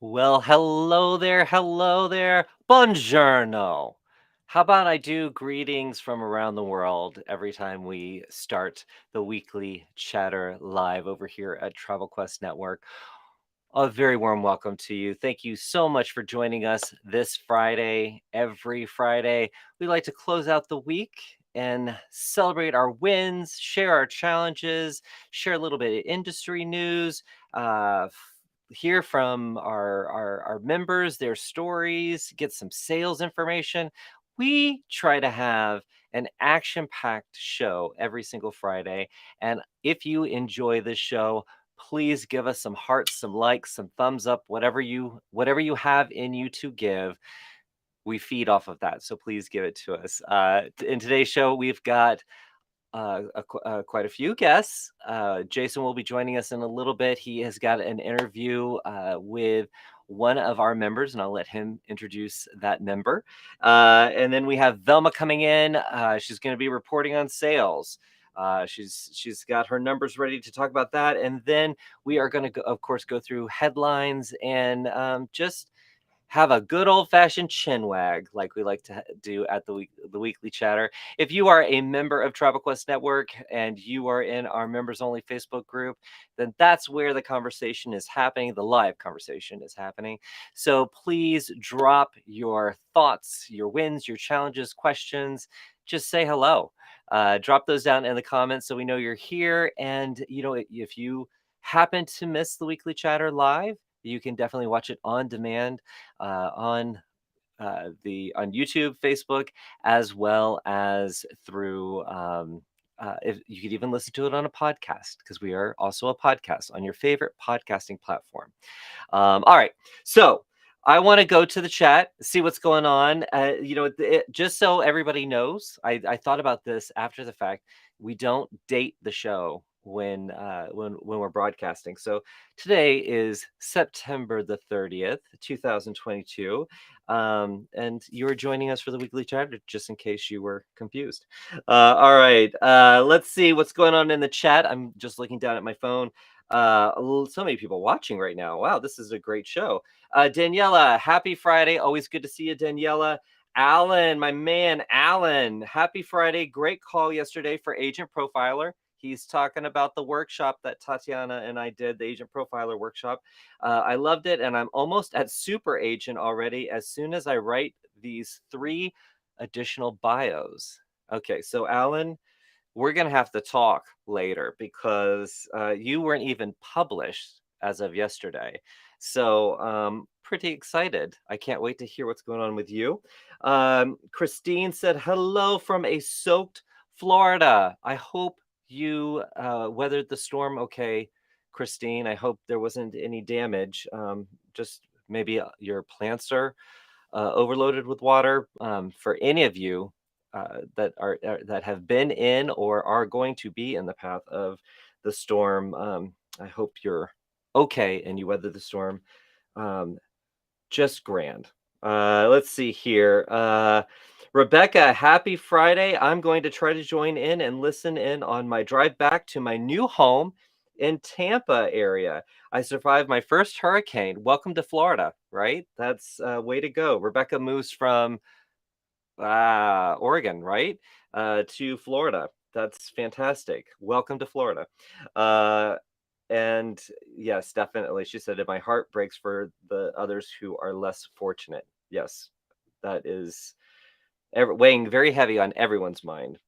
Well, hello there, buongiorno. How about I do greetings from around the world every time we start the weekly chatter live over here at Travel Quest Network? A very warm welcome to you. Thank you so much for joining us this Friday. Every Friday, we like to close out the week and celebrate our wins, share our challenges, share a little bit of industry news, hear from our members, their stories, get some sales information. We try to have an action packed show every single Friday. And if you enjoy this show, please give us some hearts, some likes, some thumbs up, whatever you have in you to give. We feed off of that, so please give it to us. In today's show, we've got quite a few guests. Jason will be joining us in a little bit. He has got an interview with one of our members, and I'll let him introduce that member. And then we have Velma coming in. She's going to be reporting on sales. She's got her numbers ready to talk about that, and then we are going to, of course, go through headlines and just have a good old fashioned chin wag like we like to do at the weekly chatter. If you are a member of Travel Quest Network and you are in our members only Facebook group, then that's where the conversation is happening. The live conversation is happening. So please drop your thoughts, your wins, your challenges, questions. Just say hello. Drop those down in the comments so we know you're here. And if you happen to miss the weekly chatter live, you can definitely watch it on demand on YouTube, Facebook, as well as through. If you could even listen to it on a podcast, because we are also a podcast on your favorite podcasting platform. All right, so I want to go to the chat, see what's going on. Just so everybody knows, I thought about this after the fact. We don't date the show when we're broadcasting. So today is September the 30th, 2022. And you're joining us for the weekly chat, just in case you were confused. All right, let's see what's going on in the chat. I'm just looking down at my phone. So many people watching right now. Wow, this is a great show. Daniela, happy Friday. Always good to see you, Daniela. Alan, my man, Alan, happy Friday. Great call yesterday for Agent Profiler. He's talking about the workshop that Tatiana and I did, the Agent Profiler workshop. I loved it, and I'm almost at Super Agent already as soon as I write these 3 additional bios. Okay, so Alan, we're going to have to talk later because you weren't even published as of yesterday. So, pretty excited. I can't wait to hear what's going on with you. Christine said, hello from a soaked Florida. I hope you weathered the storm okay, Christine. I hope there wasn't any damage. Just maybe your plants are overloaded with water. For any of you that have been in or are going to be in the path of the storm, I hope you're okay and you weather the storm um, just grand. Let's see here. Rebecca, happy Friday. I'm going to try to join in and listen in on my drive back to my new home in Tampa area. I survived my first hurricane. Welcome to Florida, right? That's way to go. Rebecca moves from Oregon, right? To Florida. That's fantastic. Welcome to Florida. Uh, and yes, definitely. She said, my heart breaks for the others who are less fortunate. Yes, that is weighing very heavy on everyone's mind.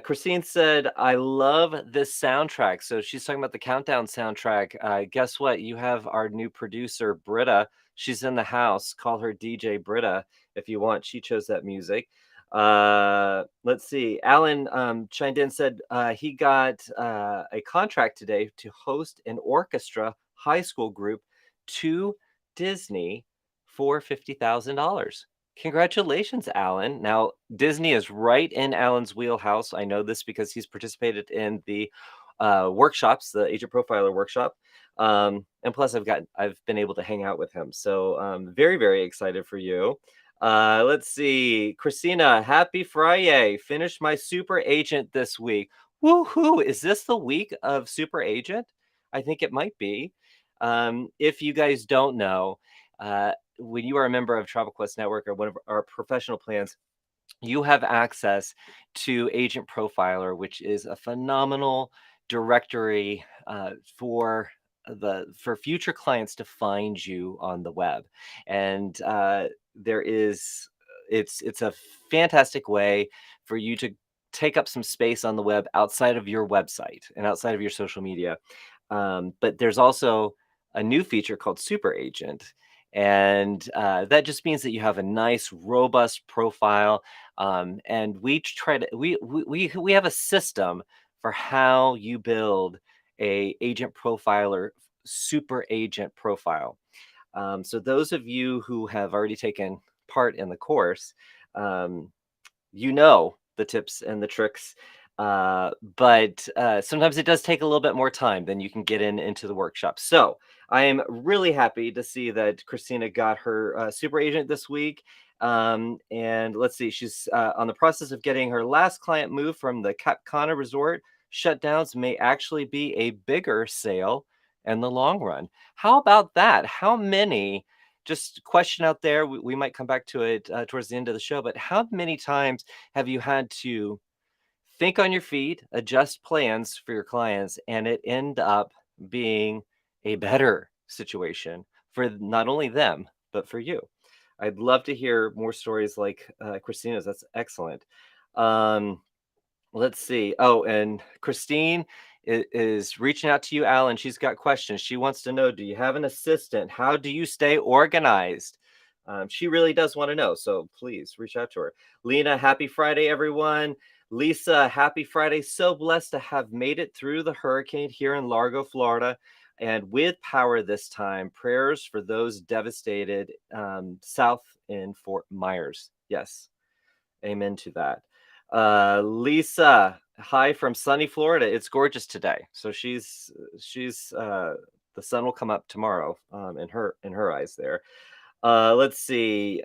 Christine said, I love this soundtrack. So she's talking about the Countdown soundtrack. Guess what? You have our new producer, Britta. She's in the house. Call her DJ Britta if you want. She chose that music. Let's see. Alan chimed in, said he got a contract today to host an orchestra high school group to Disney for $50,000. Congratulations, Alan. Now, Disney is right in Alan's wheelhouse. I know this because he's participated in the workshops, the Agent Profiler workshop. And plus, I've been able to hang out with him. So very, very excited for you. Let's see. Christina, happy Friday. Finished my Super Agent this week. Woohoo! Is this the week of Super Agent? I think it might be. If you guys don't know, when you are a member of Travel Quest Network or one of our professional plans, you have access to Agent Profiler, which is a phenomenal directory for future clients to find you on the web. And it's a fantastic way for you to take up some space on the web outside of your website and outside of your social media. But there's also a new feature called Super Agent. And that just means that you have a nice, robust profile. And we have a system for how you build a agent profiler, super agent profile. So those of you who have already taken part in the course, you know the tips and the tricks. But sometimes it does take a little bit more time than you can get into the workshop. So I am really happy to see that Christina got her super agent this week. And let's see, she's on the process of getting her last client moved from the Cap Cana Resort. Shutdowns may actually be a bigger sale in the long run. How about that? How many? Just question out there. We might come back to it towards the end of the show. But how many times have you had to think on your feet, adjust plans for your clients, and it end up being a better situation for not only them, but for you? I'd love to hear more stories like Christina's. That's excellent. Um, let's see. Oh, and Christine is reaching out to you, Alan. She's got questions. She wants to know, do you have an assistant? How do you stay organized? She really does want to know. So please reach out to her. Lena, happy Friday, everyone. Lisa, happy Friday. So blessed to have made it through the hurricane here in Largo, Florida. And with power this time, prayers for those devastated south in Fort Myers. Yes. Amen to that. Lisa, Hi from sunny Florida. It's gorgeous today. So she's the sun will come up tomorrow in her eyes there. Let's see.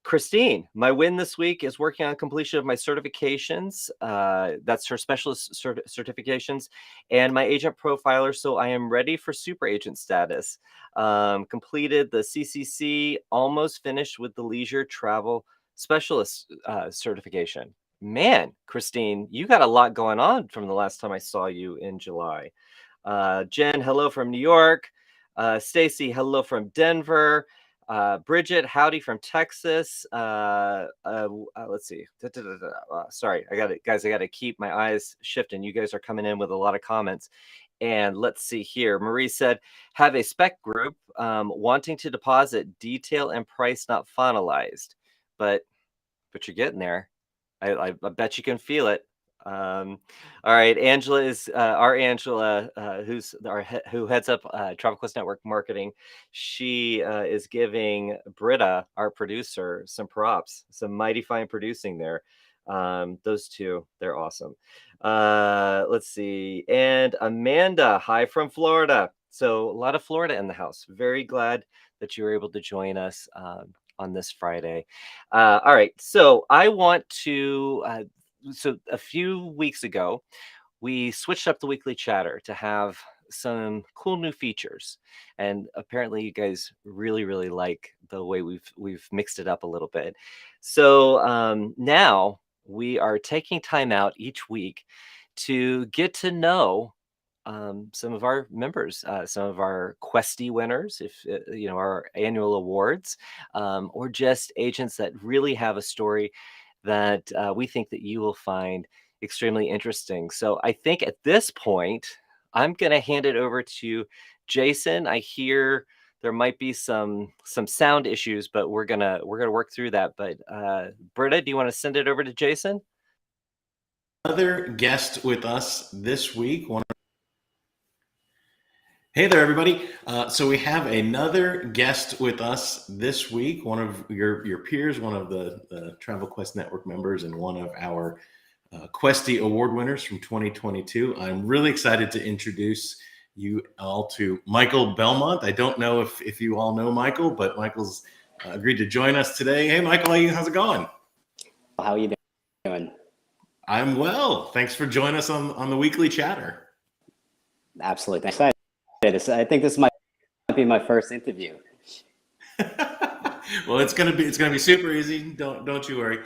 Christine, my win this week is working on completion of my certifications. That's her specialist certifications and my agent profiler. So I am ready for super agent status. Completed the CCC, almost finished with the leisure travel specialist certification. Man, Christine, you got a lot going on from the last time I saw you in July. Jen, hello from New York. Stacy, hello from Denver. Bridget, howdy from Texas. Let's see. Sorry, I got it, guys. I got to keep my eyes shifting. You guys are coming in with a lot of comments. And let's see here. Marie said, have a spec group wanting to deposit detail and price not finalized, but you're getting there. I bet you can feel it. All right, Angela is our Angela, who heads up Travel Quest Network marketing. She is giving Britta, our producer, some props, some mighty fine producing there. Those two, they're awesome. Let's see, and Amanda, hi from Florida. So a lot of Florida in the house. Very glad that you were able to join us on this Friday. All right, so I want to. So a few weeks ago, we switched up the weekly chatter to have some cool new features, and apparently, you guys really like the way we've mixed it up a little bit. So now we are taking time out each week to get to know some of our members, some of our Questy winners, if our annual awards, or just agents that really have a story that we think that you will find extremely interesting. So I think at this point, I'm going to hand it over to Jason. I hear there might be some sound issues, but we're gonna work through that. But Britta, do you want to send it over to Jason? Another guest with us this week. Hey there, everybody. So we have another guest with us this week, one of your peers, one of the Travel Quest Network members, and one of our Questy Award winners from 2022. I'm really excited to introduce you all to Michael Belmont. I don't know if you all know Michael, but Michael's agreed to join us today. Hey, Michael, how's it going? How are you doing? I'm well. Thanks for joining us on the weekly chatter. Absolutely. Thanks. I think this might be my first interview. Well, it's gonna be super easy. Don't you worry.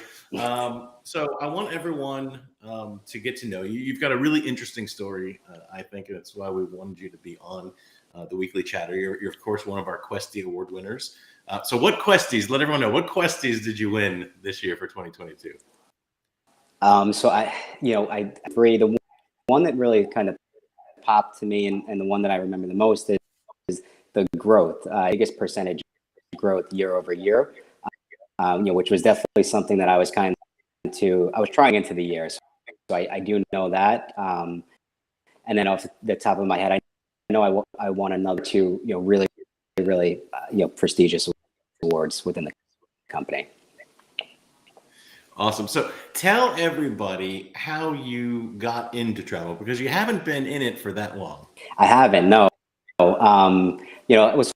So I want everyone to get to know you. You've got a really interesting story. I think that's why we wanted you to be on the weekly chatter. You're of course one of our Questy Award winners. So what Questies? Let everyone know, what Questies did you win this year for 2022? So I agree. The one that really kind of popped to me, and the one that I remember the most is the growth, biggest percentage growth year over year. Which was definitely something that I was trying into the year. So I do know that. And then off the top of my head, I know I won another two, really prestigious awards within the company. Awesome. So tell everybody how you got into travel, because you haven't been in it for that long. I haven't, no. It was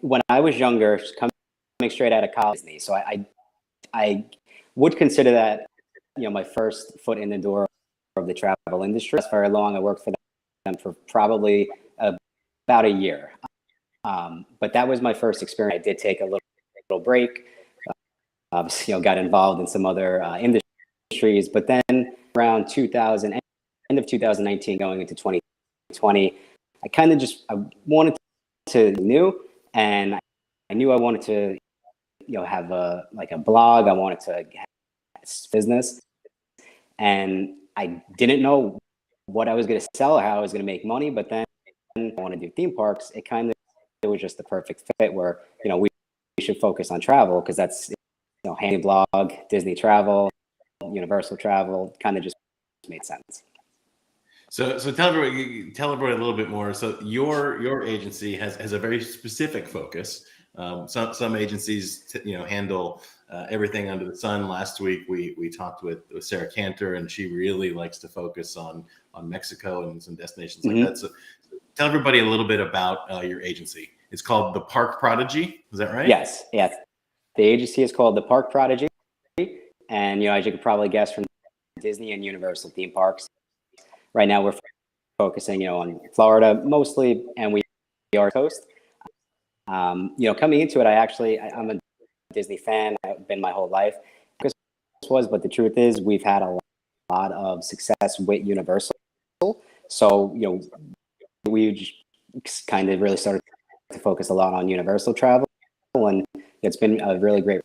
when I was younger, coming straight out of college, so I would consider that my first foot in the door of the travel industry. That's very long. I worked for them for probably about a year, but that was my first experience. I did take a little break. Got involved in some other industries, but then around end of 2019, going into 2020, I kind of I wanted to new, and I knew I wanted to, have a blog. I wanted to have business, and I didn't know what I was going to sell or how I was going to make money. But then I want to do theme parks. It was just the perfect fit where, we should focus on travel, because that's, Handy blog, Disney travel, Universal travel, kind of just made sense. So tell everybody a little bit more. So your agency has a very specific focus. Some agencies, handle everything under the sun. Last week we talked with Sarah Cantor, and she really likes to focus on Mexico and some destinations like that. So tell everybody a little bit about your agency. It's called the Park Prodigy. Is that right? Yes. Yes. The agency is called the Park Prodigy. And, as you could probably guess from Disney and Universal theme parks, right now we're focusing, on Florida mostly, and we are coast. Coming into it, I'm a Disney fan. I've been my whole life. But the truth is we've had a lot of success with Universal. So, we just kind of really started to focus a lot on Universal travel, and it's been a really great.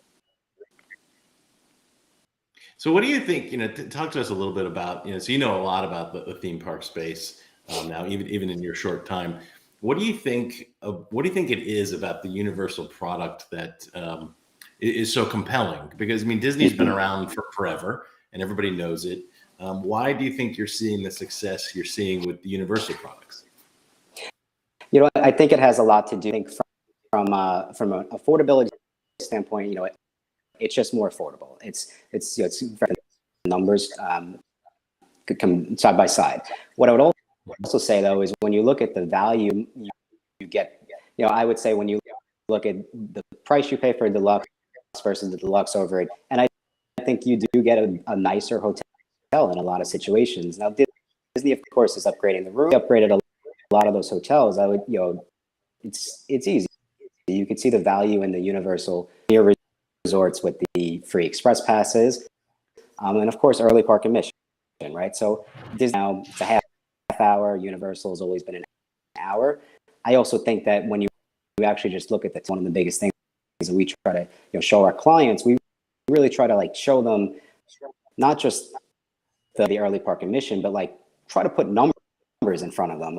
So what do you think, talk to us a little bit about, so you know a lot about the theme park space now, even in your short time. What do you think it is about the Universal product that is so compelling? Because, Disney's been around for forever and everybody knows it. Why do you think you're seeing the success you're seeing with the Universal products? I think it has a lot to do, from an affordability standpoint, it's just more affordable. It's numbers could come side by side. What I would also say, though, is when you look at the value you get, I would say when you look at the price you pay for a deluxe versus the deluxe over it, and I think you do get a nicer hotel in a lot of situations. Now, Disney, of course, is upgrading the room. They upgraded a lot of those hotels. I would, it's easy. You could see the value in the Universal resorts with the free express passes, and of course early park admission, right? So Disney now it's a half hour. Universal has always been an hour. I also think that when you actually just look at that's one of the biggest things that we try to show our clients. We really try to show them not just the early park admission, but try to put numbers in front of them.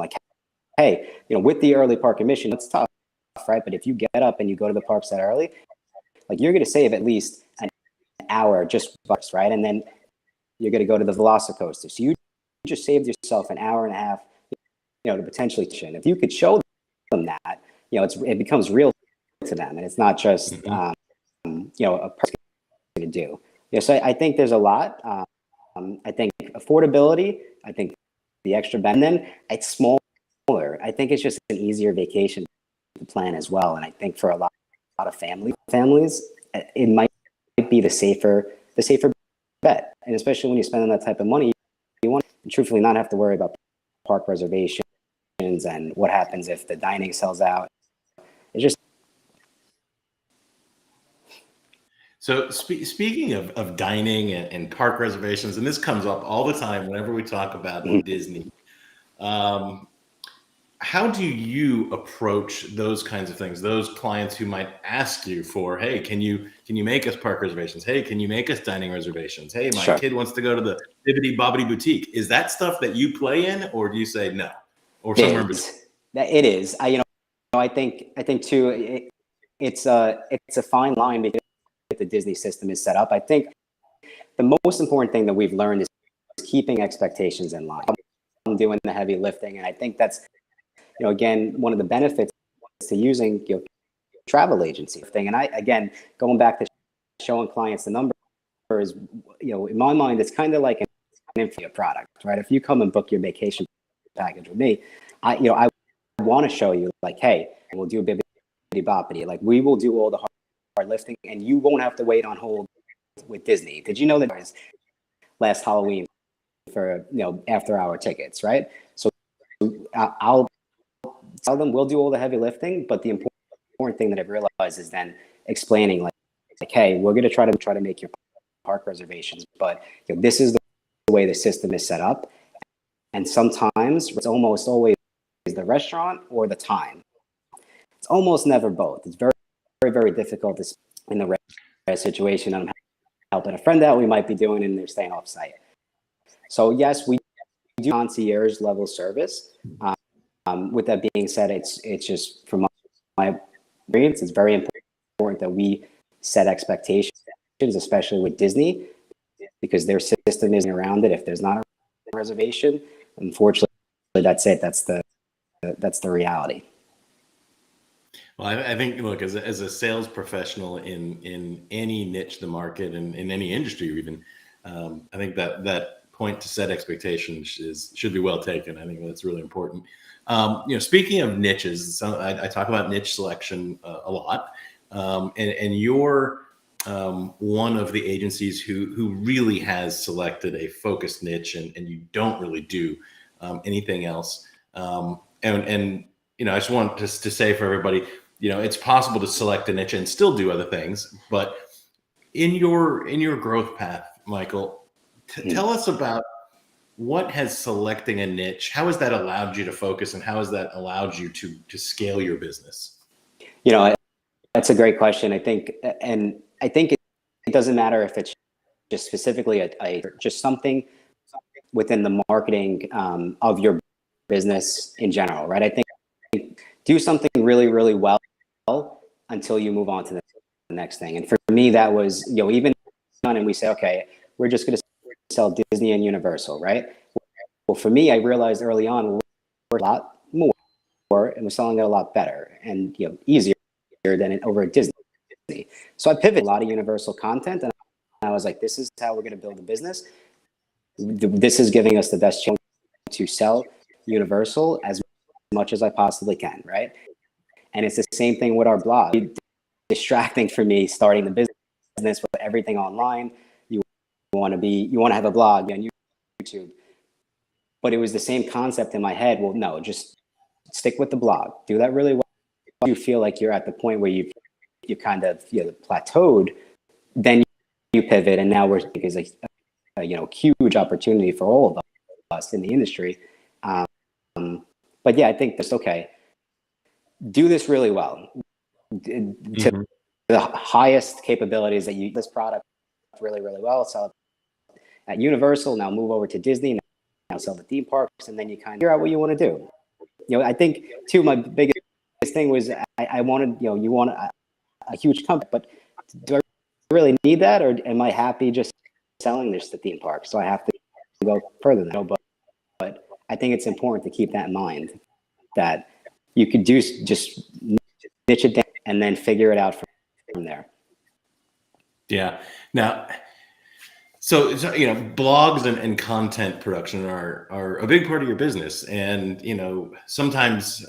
Hey, with the early park admission, it's tough, right? But if you get up and you go to the parks that early, you're going to save at least an hour just first, right? And then you're going to go to the Velocicoaster. So you just saved yourself an hour and a half, to potentially. If you could show them that, it becomes real to them, and it's not just a person to do. So I think there's a lot. I think affordability. I think the extra benefit. And then it's smaller. I think it's just an easier vacation to plan as well. And I think for a lot of families, it might be the safer bet. And especially when you're spending that type of money, you want to truthfully not have to worry about park reservations and what happens if the dining sells out. It's just. So speaking of dining and park reservations, and this comes up all the time whenever we talk about Disney, how do you approach those kinds of things? Those clients who might ask you for, hey, can you make us park reservations? Hey, can you make us dining reservations? Hey, my kid wants to go to the Bibbidi Bobbidi Boutique. Is that stuff that you play in, or do you say no, or somewhere in between? It is. I think too. It's a fine line because the Disney system is set up. I think the most important thing that we've learned is keeping expectations in line. I'm doing the heavy lifting, and I think that's. Again, one of the benefits to using travel agency thing. And again, going back to showing clients the numbers, in my mind, it's kind of like an inferior product, right? If you come and book your vacation package with me, I want to show you hey, we'll do a bibbidi boppity. We will do all the hard lifting, and you won't have to wait on hold with Disney. Did you know that there was last Halloween for after hour tickets, right? So I'll tell them we'll do all the heavy lifting, but the important thing that I've realized is then explaining hey, we're going to try to make your park reservations, but this is the way the system is set up, and sometimes it's almost always the restaurant or the time. It's almost never both. It's very, very, very difficult in the rare situation. I'm helping a friend out, we might be doing, and they're staying off site. So yes, we do concierge level service. With that being said, it's just from my experience, it's very important that we set expectations, especially with Disney, because their system isn't around it. If there's not a reservation, unfortunately, that's it. That's the reality. Well, I think, look, as a sales professional in any niche of the market and in any industry even, I think that point to set expectations should be well taken. I think that's really important. Speaking of niches, so I talk about niche selection a lot, and you're one of the agencies who really has selected a focused niche, and you don't really do anything else. And I just want to say for everybody, it's possible to select a niche and still do other things. But in your growth path, Michael, tell us about what has selecting a niche, how has that allowed you to focus, and how has that allowed you to scale your business? That's a great question. I think it doesn't matter if it's just specifically just something within the marketing of your business in general, right? I think do something really, really well until you move on to the next thing. And for me, that was, even and we say, okay, we're just going to sell Disney and Universal, right? Well, for me, I realized early on we're a lot more, and we're selling it a lot better and easier than over at Disney. So I pivoted a lot of Universal content, and I was like, this is how we're going to build a business. This is giving us the best chance to sell Universal as much as I possibly can, right? And it's the same thing with our blog. Distracting for me starting the business with everything online. You want to have a blog on YouTube, but it was the same concept in my head. Well, no, just stick with the blog. Do that really well. You feel like you're at the point where you kind of plateaued, then you pivot, and now is a huge opportunity for all of us in the industry. But yeah, I think that's okay. Do this really well to the highest capabilities that you this product really, really well. Sell it at Universal, now move over to Disney, now sell the theme parks, and then you kind of figure out what you want to do. I think too, my biggest thing was I wanted, you want a huge company, but do I really need that, or am I happy just selling this to theme parks? So I have to go further than that. But I think it's important to keep that in mind, that you could just niche it down and then figure it out from there. Yeah. Now, so blogs and content production are a big part of your business, and sometimes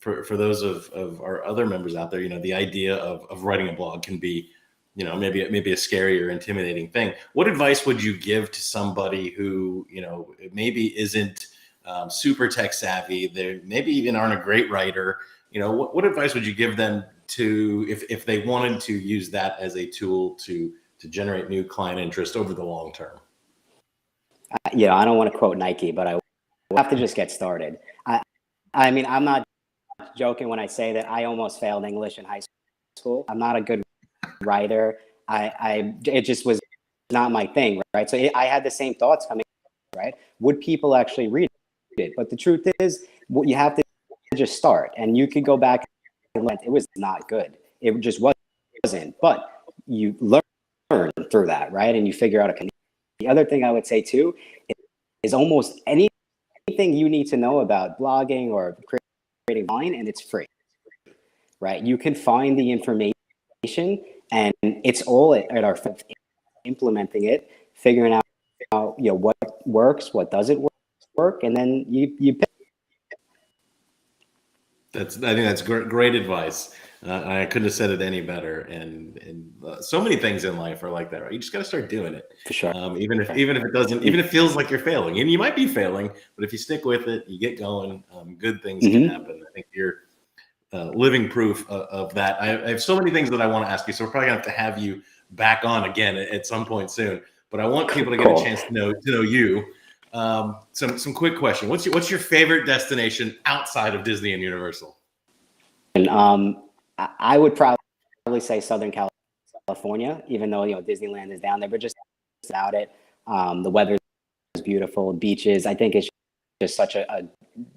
for those of our other members out there, the idea of writing a blog can be maybe a scary or intimidating thing. What advice would you give to somebody who maybe isn't super tech savvy? They maybe even aren't a great writer. What advice would you give them to if they wanted to use that as a tool to generate new client interest over the long term? I don't want to quote Nike, but I have to just get started. I mean, I'm not joking when I say that I almost failed English in high school. I'm not a good writer. It just was not my thing, right? So I had the same thoughts coming, right? Would people actually read it? But the truth is, you have to just start, and you could go back and learn. It was not good. It just wasn't. But you learn through that, right? And you figure out the other thing I would say too is almost anything you need to know about blogging or creating online, and it's free, right? You can find the information, and it's all at our implementing it, figuring out what works, what doesn't work, and then you pick. I think that's great advice. I couldn't have said it any better. And so many things in life are like that, right? You just got to start doing it. For sure. Even if it feels like you're failing, and you might be failing, but if you stick with it, you get going, good things can happen. I think you're living proof of that. I have so many things that I want to ask you, so we're probably gonna have to have you back on again at some point soon. But I want people to get a chance to know you. Some quick question. What's your favorite destination outside of Disney and Universal? And I would probably say Southern California, even though Disneyland is down there, but just without it, the weather is beautiful, beaches. I think it's just such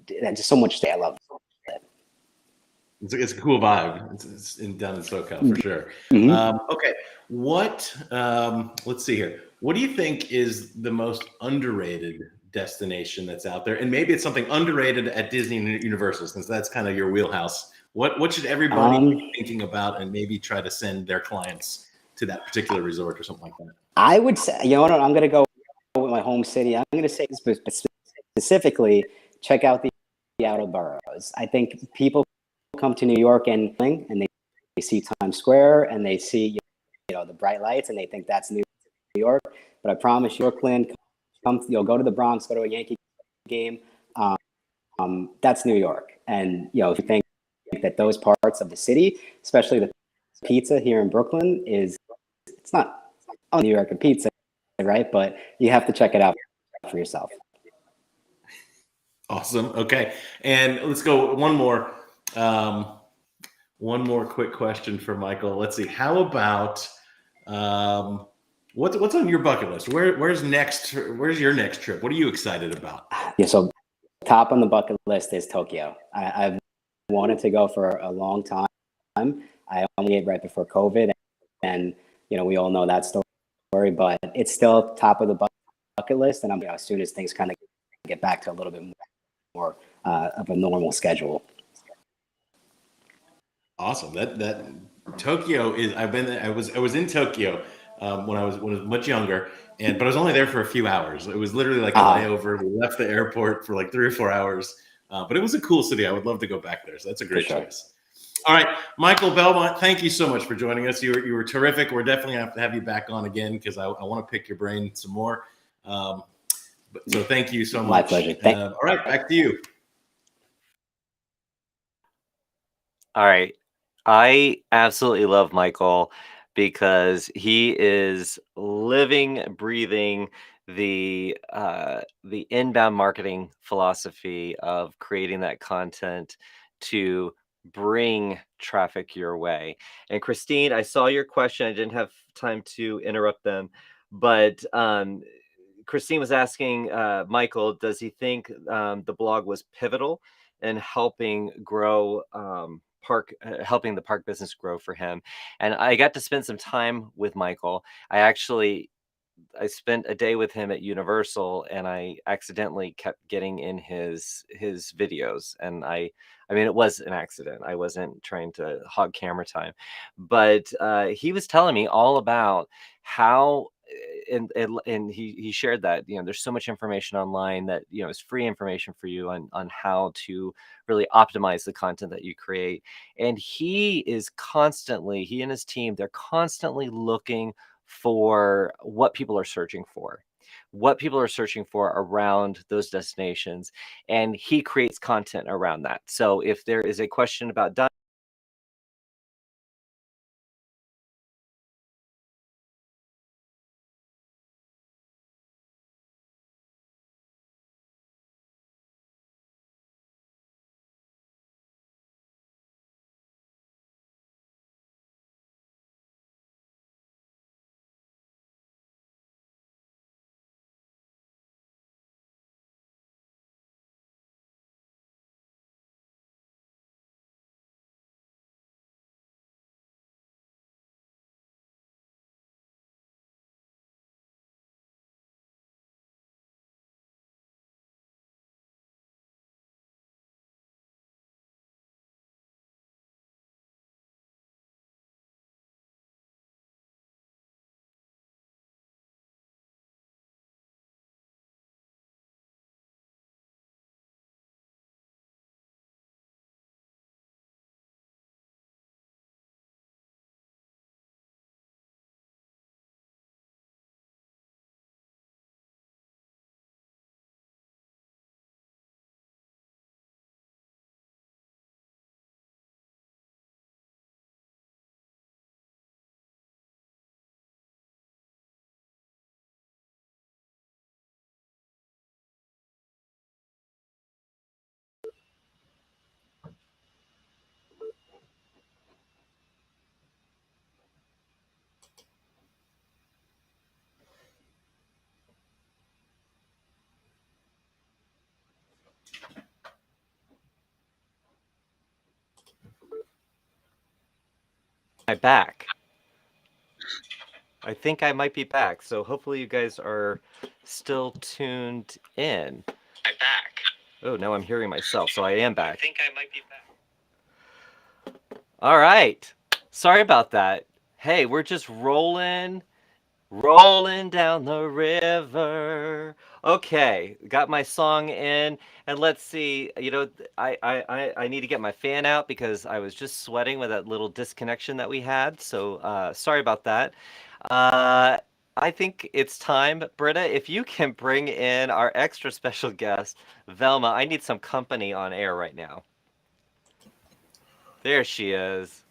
just so much to I love it. It's a cool vibe. It's down in SoCal for sure. Okay, let's see here. What do you think is the most underrated destination that's out there? And maybe it's something underrated at Disney and Universal, since that's kind of your wheelhouse. What should everybody be thinking about, and maybe try to send their clients to that particular resort or something like that? I would say, you know what, I'm going to go with my home city. I'm going to say specifically check out the outer boroughs. I think people come to New York and they see Times Square and they see, you know, the bright lights, and they think that's New York. But I promise you, Brooklyn, you'll go to the Bronx, go to a Yankee game. That's New York. And, you know, if you think that those parts of the city, especially the pizza here in Brooklyn, it's not New York and pizza, right? But you have to check it out for yourself. Awesome. Okay. And let's go one more quick question for Michael. Let's see. How about what's on your bucket list? Where's your next trip? What are you excited about? Yeah, so top on the bucket list is Tokyo. I've wanted to go for a long time. I only ate right before COVID, and you know, we all know that story, but it's still top of the bucket list. And I'm, you know, as soon as things kind of get back to a little bit more of a normal schedule. Awesome. That Tokyo is. I've been there. I was in Tokyo when I was much younger, but I was only there for a few hours. It was literally like a layover. We left the airport for like 3 or 4 hours, but it was a cool city. I would love to go back there. So that's a great choice. All right, Michael Belmont, thank you so much for joining us. You were terrific. We're definitely going to have to have you back on again, because I want to pick your brain some more. So thank you so much. My pleasure. All right, back to you. All right. I absolutely love Michael because he is living, breathing the inbound marketing philosophy of creating that content to bring traffic your way. And Christine, I saw your question. I didn't have time to interrupt them, but Christine was asking Michael, does he think the blog was pivotal in helping grow helping the park business grow for him? And I got to spend some time with Michael. I spent a day with him at Universal, and I accidentally kept getting in his videos. And I mean, it was an accident. I wasn't trying to hog camera time, but he was telling me all about how, and he shared that, you know, there's so much information online that, you know, is free information for you on how to really optimize the content that you create. And he and his team, they're constantly looking for what people are searching for around those destinations, and he creates content around that. So if there is a question about my back. I think I might be back. So hopefully you guys are still tuned in. I'm back. Oh, now I'm hearing myself. So I am back. I think I might be back. All right. Sorry about that. Hey, we're just rolling down the river. Okay, got my song in, and let's see. I need to get my fan out because I was just sweating with that little disconnection that we had. So sorry about that. Uh, I think it's time, Britta, if you can bring in our extra special guest, Velma. I need some company on air right now. There she is.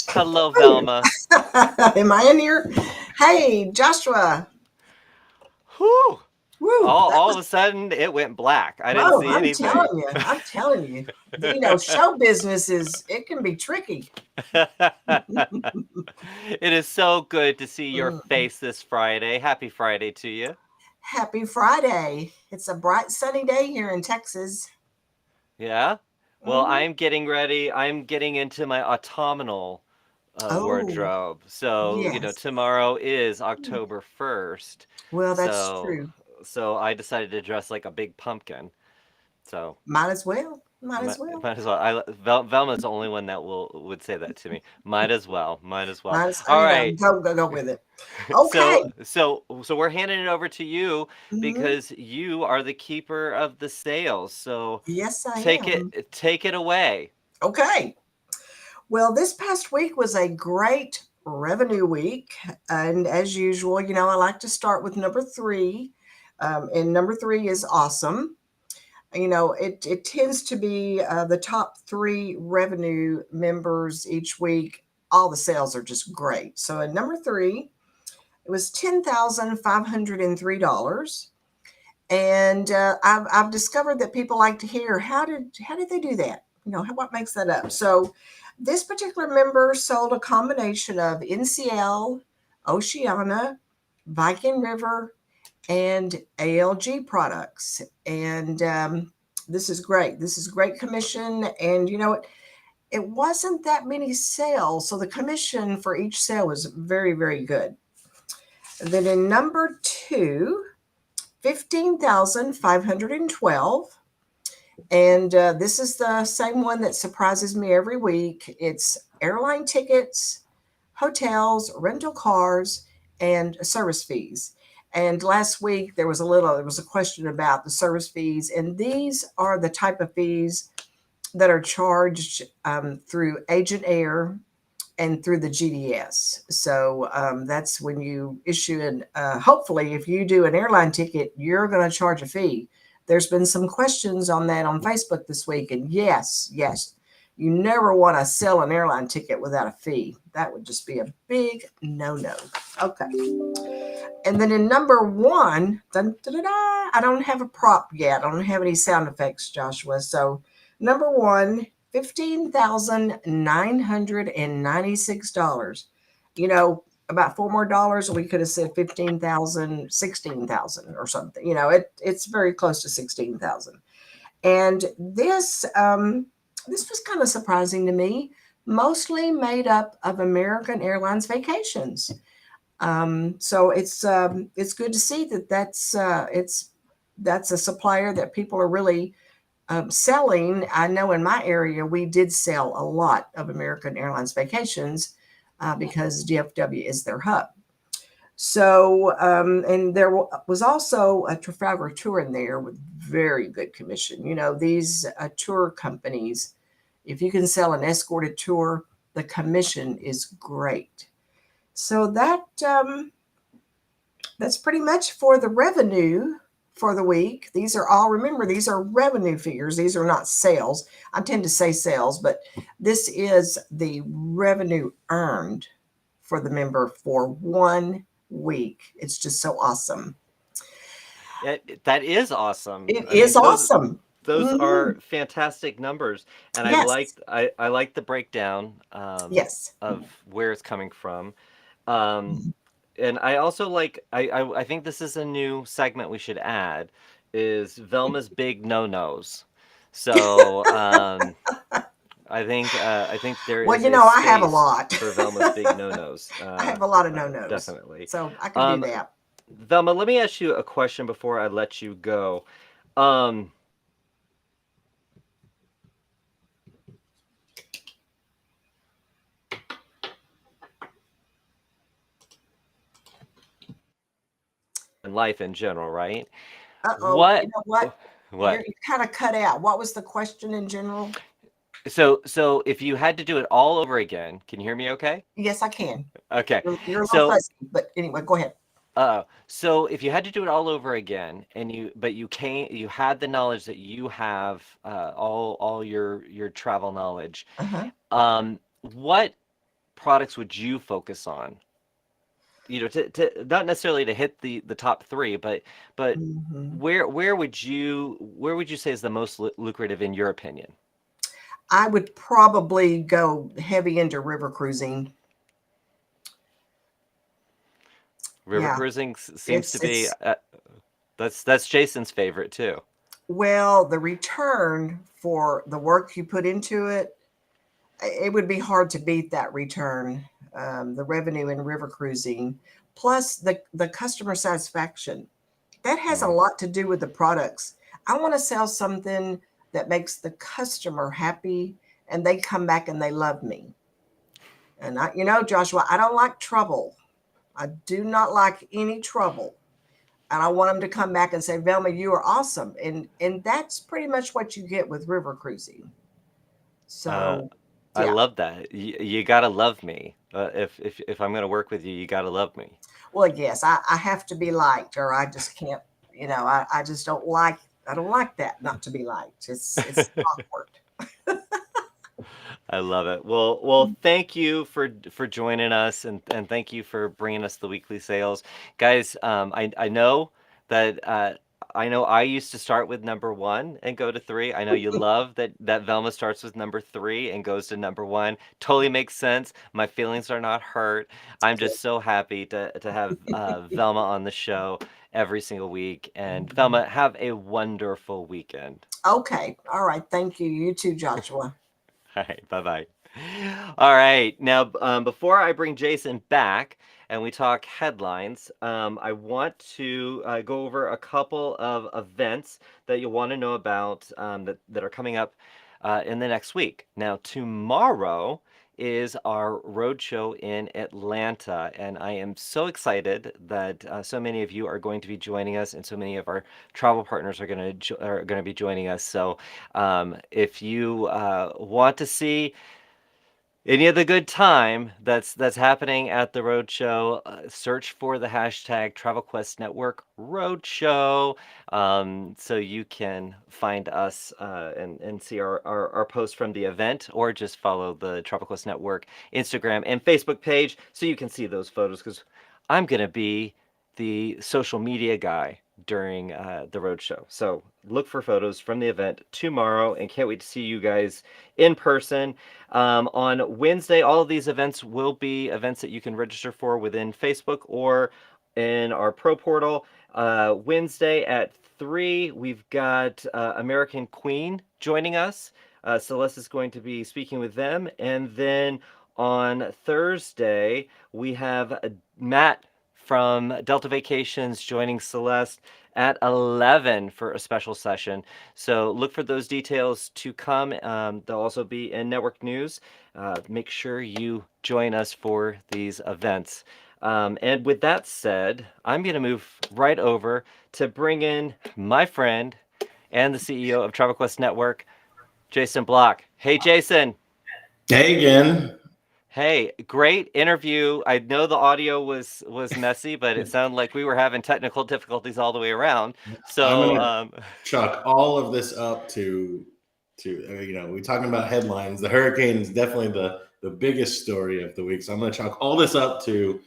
Hello, Velma. Am I in here? Hey, Joshua. Whew. Woo, that All was, of a sudden, it went black. I didn't oh, see anything. I'm telling you, show business it can be tricky. It is so good to see your Mm. face this Friday. Happy Friday to you. Happy Friday. It's a bright, sunny day here in Texas. Yeah? Well, Mhm. I'm getting ready. I'm getting into my autumnal Oh, wardrobe. So, yes. tomorrow is October 1st. Well, that's So, true. so I decided to dress like a big pumpkin. So, Might as well. Might as might, well. might as well. Velma's the only one that would say that to me. Might as well. Might as well. Might as All you know, right. go with it. So Okay. so so we're handing it over to you Mhm. because you are the keeper of the sales. So Yes, I take am. it away. Okay. Well, this past week was a great revenue week. And as usual, I like to start with number three. And number three is awesome. It tends to be the top three revenue members each week. All the sales are just great. So at number three, it was $10,503. And I've discovered that people like to hear how did they do that? What makes that up? So this particular member sold a combination of NCL, Oceana, Viking River, and ALG products. And this is great. This is great commission. And it wasn't that many sales, so the commission for each sale was very, very good. Then in number two, 15,512. And this is the same one that surprises me every week. It's airline tickets, hotels, rental cars, and service fees. And last week there was a question about the service fees, and these are the type of fees that are charged through Agent Air and through the GDS. So that's when you issue hopefully, if you do an airline ticket, you're going to charge a fee. There's been some questions on that on Facebook this week. And yes, you never want to sell an airline ticket without a fee. That would just be a big no no. Okay. And then in number one, dun, dun, dun, dun, I don't have a prop yet. I don't have any sound effects, Joshua. So number one, $15,996. About four more dollars, we could have said 15,000, 16,000, or something. It's very close to 16,000. And this was kind of surprising to me. Mostly made up of American Airlines vacations. So it's good to see that that's a supplier that people are really selling. I know in my area we did sell a lot of American Airlines vacations because DFW is their hub. So and there was also a Trafalgar tour in there with very good commission. These tour companies, if you can sell an escorted tour, the commission is great. So that's pretty much for the revenue for the week. Remember, these are revenue figures. These are not sales. I tend to say sales, but this is the revenue earned for the member for 1 week. It's just so awesome. That is awesome. It I mean, is awesome. those Mhm. are fantastic numbers, and Yes. I like the breakdown Yes. of where it's coming from. Um, and I also I think this is a new segment we should add is Velma's big no-nos. So I think there Well, is a I have a space lot. for Velma's big no-nos. I have a lot of no-nos, Definitely. so I can do Um, that. Velma, let me ask you a question before I let you go. Um, life in general, right? Uh-oh, you What know what? what? You kind of cut out. What was the question in general? So if you had to do it all over again, can you hear me okay? Yes, I can. Okay. You're a little So fuzzy, but anyway, go ahead. so if you had to do it all over again and you had the knowledge that you have, all your travel knowledge, Uh-huh. what products would you focus on? To not necessarily to hit the top three, but Hmm. where would you say is the most lucrative in your opinion? I would probably go heavy into river cruising. River Yeah, cruising seems to be it's that's Jason's favorite too. well, the return for the work you put into it, it would be hard to beat that return. The revenue in river cruising, plus the customer satisfaction. That has a Mm. lot to do with the products. I want to sell something that makes the customer happy and they come back and they love me. And Joshua, I don't like trouble. I do not like any trouble. And I want them to come back and say, Velma, you are awesome. And that's pretty much what you get with river cruising. Uh, So I yeah. love that. You gotta love me. If I'm gonna work with you, you gotta love me. Well, yes, I have to be liked or I just can't, I just I don't like that not to be liked. It's awkward. I love it. Well, thank you for joining us, and thank you for bringing us the weekly sales, guys. I know that I know I used to start with number one and go to three. I know you love that Velma starts with number three and goes to number one. Totally makes sense. My feelings are not hurt. I'm just so happy to have Velma on the show every single week. And Velma, have a wonderful weekend. Okay. All right. Thank you. You too, Joshua. All right, bye bye. All right, now before I bring Jason back and we talk headlines, I want to go over a couple of events that you'll want to know about that are coming up in the next week. Now, tomorrow is our road show in Atlanta, and I am so excited that so many of you are going to be joining us, and so many of our travel partners are going to be joining us. So, if you want to see any of the good time that's happening at the roadshow, search for the hashtag TravelQuest Network Roadshow, so you can find us and see our post from the event, or just follow the TravelQuest Network Instagram and Facebook page so you can see those photos, because I'm gonna be the social media guy during the roadshow. So look for photos from the event tomorrow, and can't wait to see you guys in person. On Wednesday, all of these events will be events that you can register for within Facebook or in our Pro Portal. Wednesday at 3, we've got American Queen joining us. Celeste is going to be speaking with them. And then on Thursday, we have Matt from Delta Vacations joining Celeste at 11 for a special session. So look for those details to come. They'll also be in network news. Make sure you join us for these events. And with that said, I'm going to move right over to bring in my friend and the CEO of TravelQuest Network, Jason Block. Hey, Jason. Hey again. Hey, great interview. I know the audio was messy, but it sounded like we were having technical difficulties all the way around. I'm So, gonna chalk all of this up to we're talking about headlines. The hurricane is definitely the biggest story of the week. So I'm gonna chalk all this up to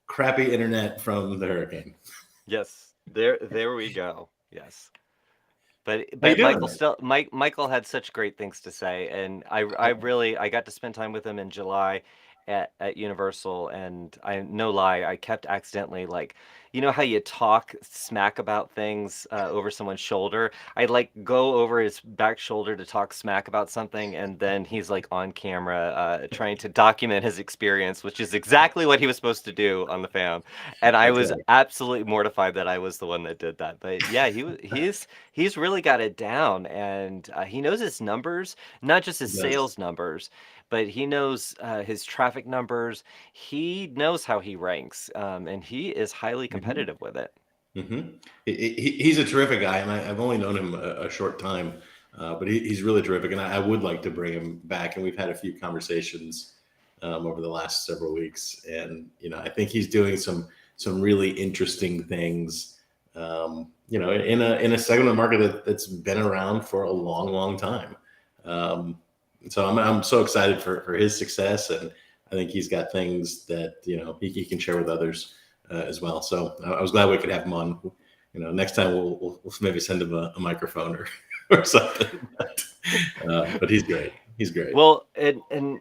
crappy internet from the hurricane. yes, there we go. Yes. But How you but doing, Michael man? still Michael had such great things to say, and I got to spend time with him in July at Universal, and I no lie, I kept accidentally, like, you know how you talk smack about things over someone's shoulder? I'd like go over his back shoulder to talk smack about something, and then he's like on camera trying to document his experience, which is exactly what he was supposed to do on the fan. And I That's was right. absolutely mortified that I was the one that did that. But yeah, he's really got it down, and he knows his numbers, not just his Yes. sales numbers, but he knows his traffic numbers. He knows how he ranks, and he is highly Mhm. competitive with it. He's a terrific guy, and I've only known him a short time, but he's really terrific, and I would like to bring him back. And we've had a few conversations over the last several weeks, and I think he's doing some really interesting things. In a segment of the market that's been around for a long, long time. So I'm so excited for his success, and I think he's got things that he can share with others as well. So I was glad we could have him on. Next time we'll maybe send him a microphone or something. But he's great. He's great. Well, and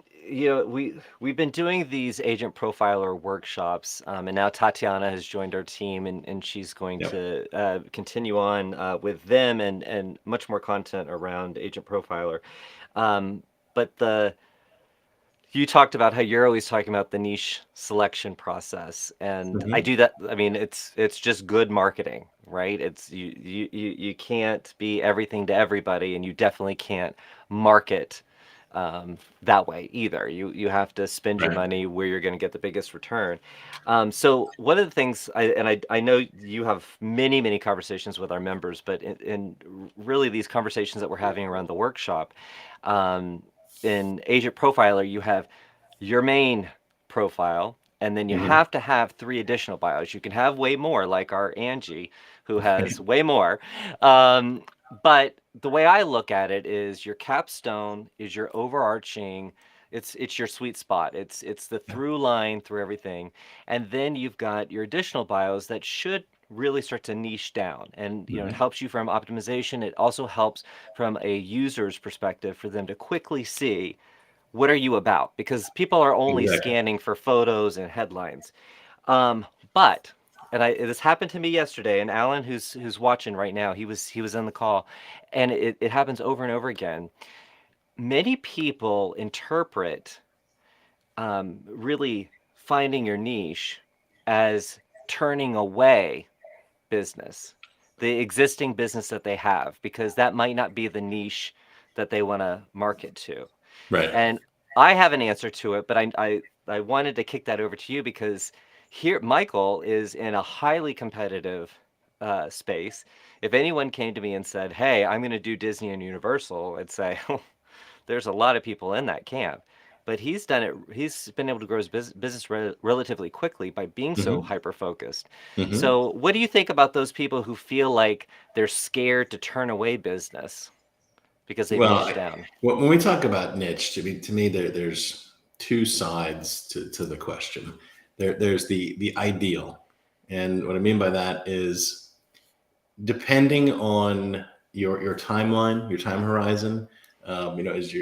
we've been doing these agent profiler workshops, and now Tatiana has joined our team, and she's going Yep. to continue on with them and much more content around agent profiler. But you talked about how you're always talking about the niche selection process, and I do that. I mean, it's just good marketing, right? It's you can't be everything to everybody, and you definitely can't market that way either. You have to spend your Right. money where you're going to get the biggest return. So one of the things, I know you have many conversations with our members, but in really these conversations that we're having around the workshop, in Agent Profiler, you have your main profile, and then you have to have 3 additional bios. You can have way more, like our Angie, who has way more. But the way I look at it is your capstone is your overarching. It's your sweet spot. It's the through line through everything, and then you've got your additional bios that should really start to niche down, and it helps you from optimization. It also helps from a user's perspective for them to quickly see what are you about, because people are only Exactly. scanning for photos and headlines. But this happened to me yesterday, and Alan, who's watching right now, he was on the call, and it happens over and over again. Many people interpret really finding your niche as turning away business, the existing business that they have, because that might not be the niche that they want to market to. Right. And I have an answer to it, but I wanted to kick that over to you, because here Michael is in a highly competitive space. If anyone came to me and said, "Hey, I'm going to do Disney and Universal," I'd say, "There's a lot of people in that camp." But he's done it. He's been able to grow his business relatively quickly by being so hyper focused. So, what do you think about those people who feel like they're scared to turn away business because they've Well, niched down? when we talk about niche, to me there's 2 sides to the question. There's the ideal, and what I mean by that is, depending on your timeline, your time horizon, as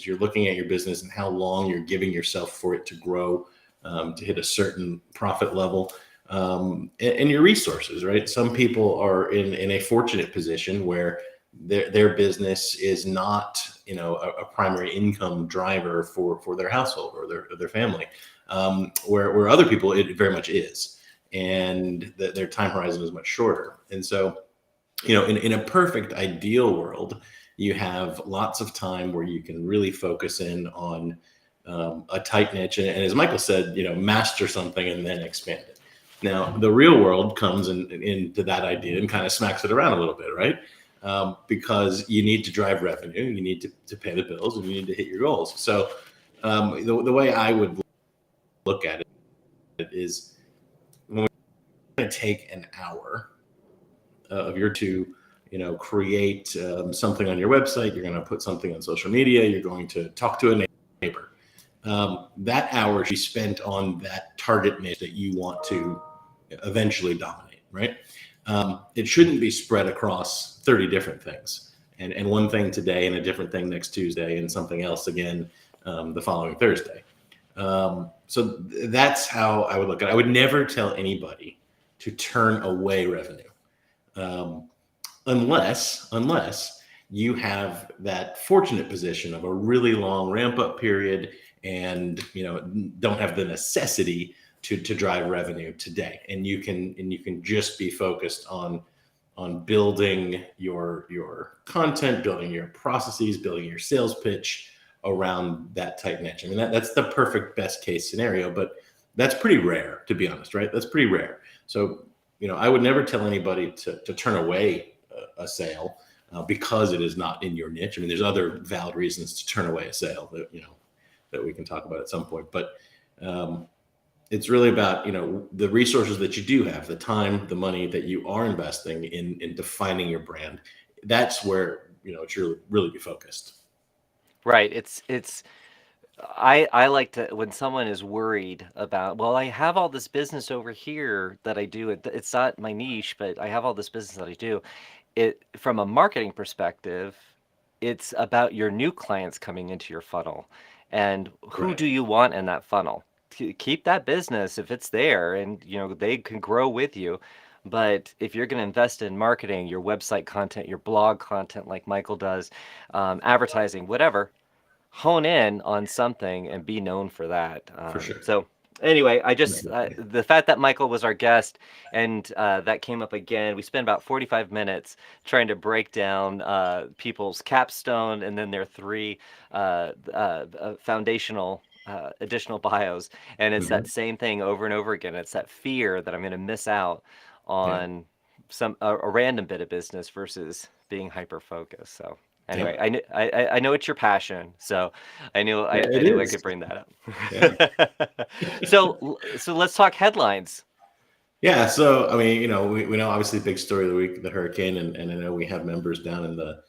you're looking at your business and how long you're giving yourself for it to grow, to hit a certain profit level, and your resources, right? Some people are in a fortunate position where their business is not a primary income driver for their household or their family, where other people it very much is, and their time horizon is much shorter. And so in a perfect ideal world, you have lots of time where you can really focus in on a tight niche, and as Michael said, master something and then expand it. Now the real world comes into that idea and kind of smacks it around a little bit, right? Because you need to drive revenue, you need to pay the bills, and you need to hit your goals. So the way I would look at it is, when we're going to take an hour of your to create something on your website, you're going to put something on social media, you're going to talk to a neighbor. That hour should be spent on that target niche that you want to eventually dominate, right? It shouldn't be spread across 30 different things, and one thing today and a different thing next Tuesday and something else again the following Thursday. So that's how I would look at it. I would never tell anybody to turn away revenue, unless you have that fortunate position of a really long ramp up period and don't have the necessity to drive revenue today, and you can just be focused on building your content, building your processes, building your sales pitch around that tight niche. I mean, that's the perfect best case scenario, but that's pretty rare, to be honest, right? That's pretty rare. So I would never tell anybody to turn away a sale because it is not in your niche. I mean, there's other valid reasons to turn away a sale that, that we can talk about at some point, but it's really about, the resources that you do have, the time, the money that you are investing in defining your brand. That's where, it should really be focused. Right. I like to, when someone is worried about, well, I have all this business over here that I do. It's not my niche, but I have all this business that I do. From a marketing perspective, it's about your new clients coming into your funnel, and who Right. do you want in that funnel? Keep that business if it's there, and they can grow with you. But if you're going to invest in marketing, your website content, your blog content, like Michael does, advertising, whatever, hone in on something and be known for that. For sure. So anyway, Definitely. the fact that Michael was our guest and that came up again, we spent about 45 minutes trying to break down people's capstone and then their three foundational additional bios. And it's that same thing over and over again. It's that fear that I'm going to miss out on a random bit of business versus being hyper focused. So anyway, I know it's your passion, so I knew I could bring that up. Yeah. So let's talk headlines. Yeah. So, I mean, we know obviously big story of the week, the hurricane, and I know we have members down in the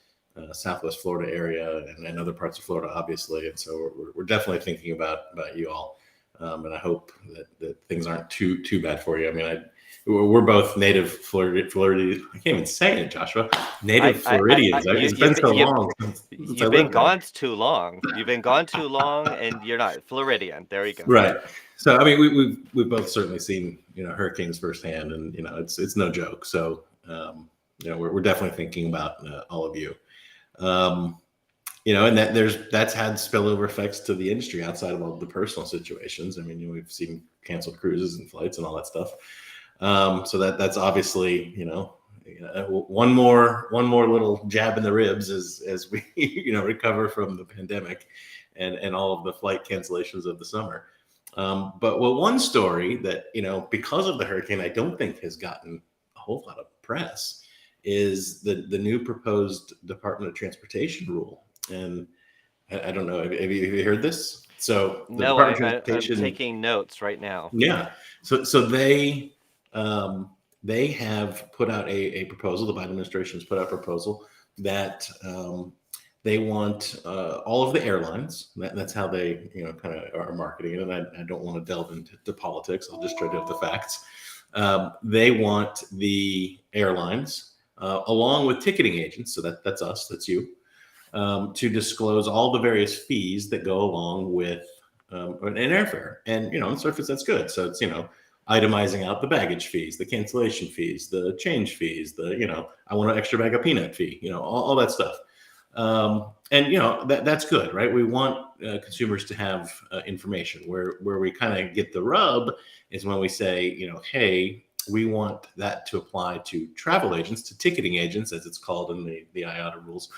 Southwest Florida area and other parts of Florida, obviously. And so we're definitely thinking about you all. And I hope that things aren't too bad for you. I mean, we're both native Floridians. I can't even say it, Joshua. Native Floridians. It's been so long. You've been gone too long. You've been gone too long, and you're not Floridian. There you go. Right. So I mean, we've both certainly seen hurricanes firsthand, and it's no joke. So we're definitely thinking about all of you. And that's had spillover effects to the industry outside of all the personal situations. I mean, we've seen canceled cruises and flights and all that stuff. So that's obviously, one more little jab in the ribs as we, recover from the pandemic and all of the flight cancellations of the summer. But one story that, because of the hurricane, I don't think has gotten a whole lot of press is the new proposed Department of Transportation rule. And I don't know, have you heard this? So the no, Department I'm of Transportation, taking notes right now. Yeah. So they have put out a proposal. The Biden administration has put out a proposal that they want all of the airlines. That's how they kind of are marketing it. And I don't want to delve into politics. I'll just try to have the facts. They want the airlines along with ticketing agents. So that's us. That's you. To disclose all the various fees that go along with an airfare. And, on surface, that's good. So it's, itemizing out the baggage fees, the cancellation fees, the change fees, I want an extra bag of peanut fee, all that stuff. And, that's good, right? We want consumers to have information. Where we kind of get the rub is when we say, hey, we want that to apply to travel agents, to ticketing agents, as it's called in the IATA rules.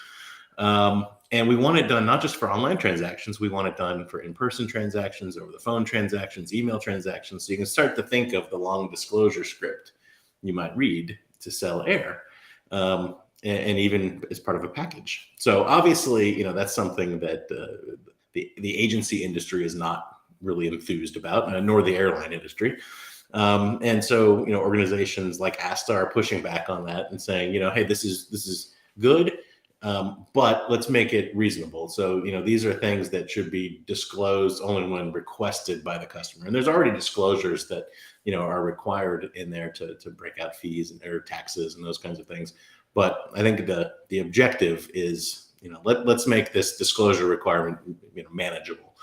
And we want it done not just for online transactions, we want it done for in-person transactions, over the phone transactions, email transactions. So you can start to think of the long disclosure script you might read to sell air, and even as part of a package. So obviously, that's something that the agency industry is not really enthused about, nor the airline industry. And so, organizations like ASTA are pushing back on that and saying, hey, this is good. But let's make it reasonable. So, these are things that should be disclosed only when requested by the customer. And there's already disclosures that, are required in there to break out fees and or taxes and those kinds of things. But I think the objective is, let's make this disclosure requirement, manageable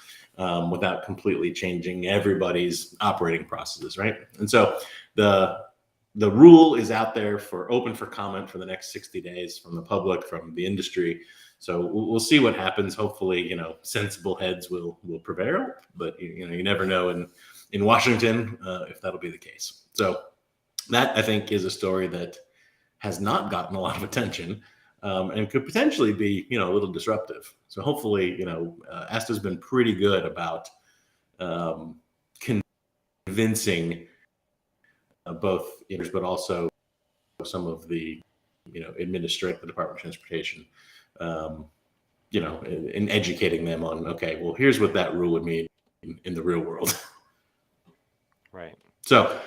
without completely changing everybody's operating processes, right? And so the rule is out there open for comment for the next 60 days from the public, from the industry. So we'll see what happens. Hopefully, sensible heads will prevail, but you never know in Washington if that'll be the case. So that, I think, is a story that has not gotten a lot of attention and could potentially be, a little disruptive. So hopefully, ASTA's been pretty good about convincing both but also some of the administrate the Department of Transportation, in educating them on, okay, well, here's what that rule would mean in the real world. Right. So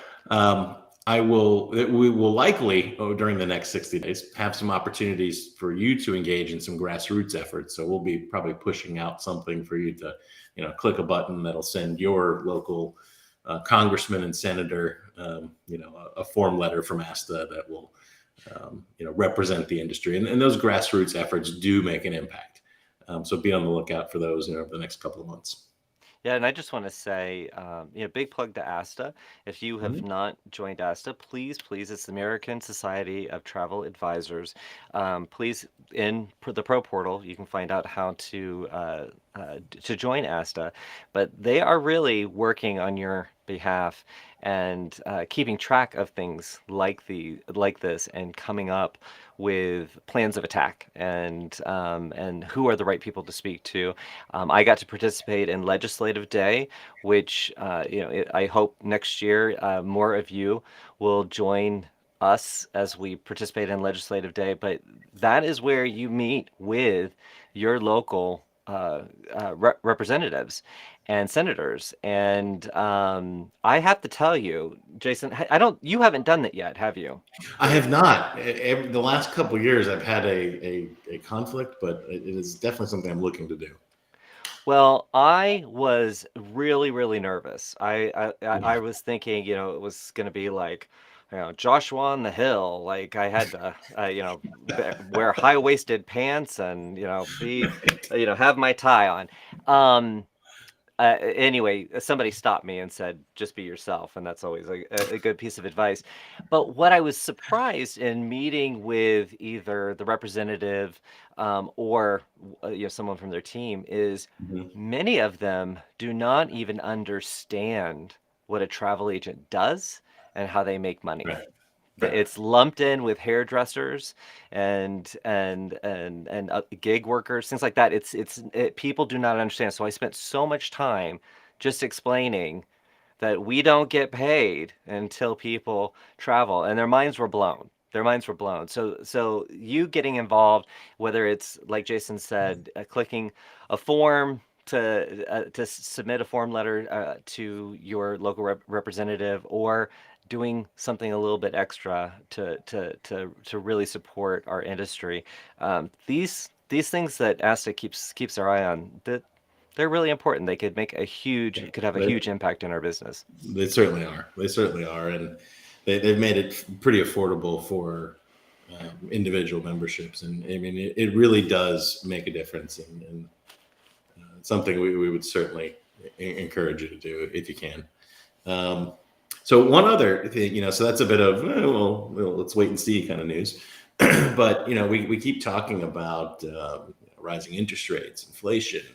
we will likely during the next 60 days have some opportunities for you to engage in some grassroots efforts. So we'll be probably pushing out something for you to, click a button that'll send your local congressman and senator, a form letter from ASTA that will, represent the industry. And those grassroots efforts do make an impact. So be on the lookout for those over the next couple of months. Yeah, and I just want to say, big plug to ASTA. If you have not joined ASTA, please, it's the American Society of Travel Advisors. Please, in the Pro Portal, you can find out how to join ASTA. But they are really working on your behalf and keeping track of things like this and coming up with plans of attack and who are the right people to speak to. I got to participate in Legislative Day, which I hope next year more of you will join us as we participate in Legislative Day. But that is where you meet with your local representatives and senators. And I have to tell you, Jason, you haven't done that yet, have you? I have not. The last couple of years, I've had a conflict, but it is definitely something I'm looking to do. Well, I was really, really nervous. I was thinking, it was going to be like, Joshua on the Hill. Like I had to, wear high-waisted pants and, have my tie on. Anyway, somebody stopped me and said, just be yourself. And that's always a good piece of advice. But what I was surprised in meeting with either the representative or someone from their team is many of them do not even understand what a travel agent does and how they make money. Right. It's lumped in with hairdressers and gig workers, things like that. People do not understand. So I spent so much time just explaining that we don't get paid until people travel, and their minds were blown. So you getting involved, whether it's like Jason said, clicking a form to submit a form letter to your local representative, or doing something a little bit extra to really support our industry. These things that ASTA keeps our eye on, they're really important. They could make could have a huge impact in our business. They certainly are, and they've made it pretty affordable for individual memberships, and I mean it really does make a difference, and something we would certainly encourage you to do if you can. So one other thing, so that's a bit of, well, let's wait and see kind of news. But, we keep talking about rising interest rates, inflation.